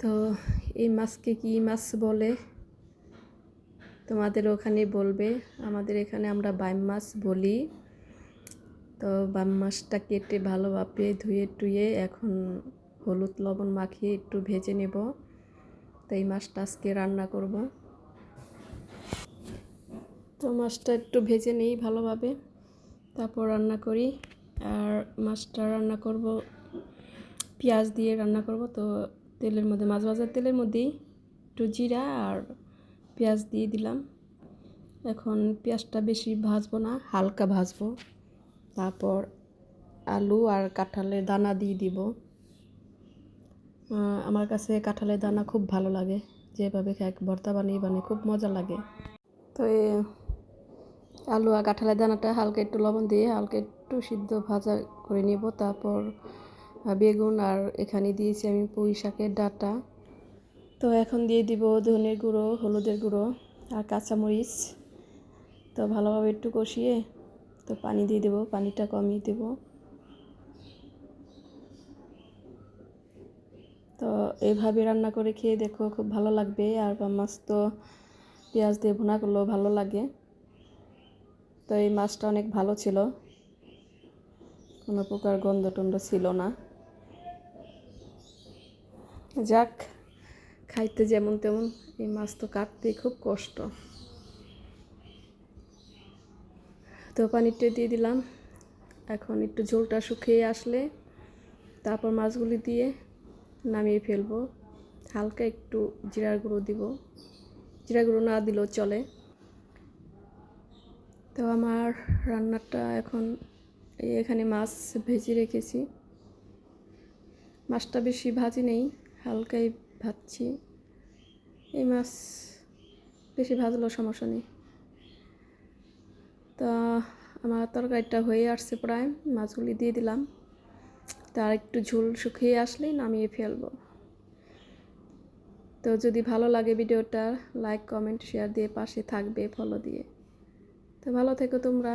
তো এই মাছকে কি মাছ বলে তোমাদের ওখানে বলবে, আমাদের এখানে আমরা বাইম মাছ বলি। তো বাইম মাছটা কেটে ভালোভাবে ধুয়ে টুয়ে এখন হলুদ লবণ মাখিয়ে একটু ভেজে নেব। তো এই মাছটা আজকে রান্না করব। তো মাছটা একটু ভেজে নিই ভালোভাবে, তারপর রান্না করি। আর মাছটা রান্না করব পেঁয়াজ দিয়ে রান্না করব। তো তেলের মধ্যে, মাছ ভাজার তেলের মধ্যেই একটু জিরা আর পেঁয়াজ দিয়ে দিলাম। এখন পেঁয়াজটা বেশি ভাজবো না, হালকা ভাজবো। তারপর আলু আর কাঁঠালের দানা দিয়ে দিব। আমার কাছে কাঁঠালের দানা খুব ভালো লাগে, যেভাবে খাই ভর্তা বানিয়ে খুব মজা লাগে। তো আলু আর কাঁঠালের দানাটা হালকা একটু লবণ দিয়ে হালকা একটু সিদ্ধ ভাজা করে নেব। তারপর বেগুন আর এখানে দিয়েছি আমি পুঁই শাকের ডাঁটা। তো এখন দিয়ে দিব ধনের গুঁড়ো, হলুদের গুঁড়ো আর কাঁচামরিচ। তো ভালোভাবে একটু কষিয়ে তো পানি দিয়ে দেবো, পানিটা কমিয়ে দেব। তো এইভাবে রান্না করে খেয়ে দেখো, খুব ভালো লাগবে। আর মাছ তো পেঁয়াজ দিয়ে ভুনা করলেও ভালো লাগে। তো এই মাছটা অনেক ভালো ছিল, কোনো প্রকার গন্ধ টন্ধ ছিল না। যাক, খাইতে যেমন তেমন, এই মাছ তো কাটতে খুব কষ্ট। তো পানিটা দিয়ে দিলাম। এখন একটু ঝোলটা শুকিয়ে আসলে তারপর মাছগুলি দিয়ে নামিয়ে ফেলবো। হালকা একটু জিরার গুঁড়ো দিব, জিরা গুঁড়ো না দিলেও চলে। তো আমার রান্নাটা এখন এখানে মাছ ভেজে রেখেছি। মাছটা বেশি ভাজি নেই, হালকাই ভাজছি। এই মাছ বেশি ভাজলেও সমস্যা নেই। তা আমার তরকারিটা হয়ে আসছে প্রায়, মাছগুলি দিয়ে দিলাম। তার একটু ঝোল শুকিয়ে আসলেই নামিয়ে ফেলবো। তো যদি ভালো লাগে ভিডিওটা, লাইক কমেন্ট শেয়ার দিয়ে পাশে থাকবে, ফলো দিয়ে। তো ভালো থেকো তোমরা।